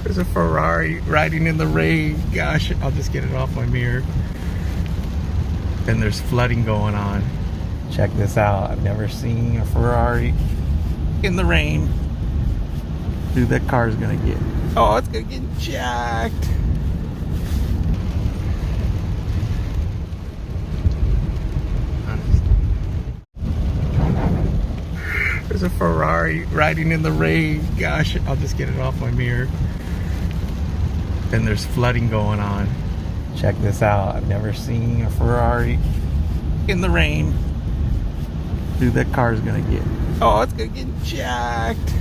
There's a Ferrari riding in the rain. Gosh, I'll just get it off my mirror. And there's flooding going on. Check this out. I've never seen a Ferrari in the rain. Dude, that car's gonna get... Oh, it's gonna get jacked. There's a Ferrari riding in the rain. Gosh, I'll just get it off my mirror. And there's flooding going on. Check this out. I've never seen a Ferrari in the rain. Dude, that car's gonna get... Oh, it's gonna get jacked.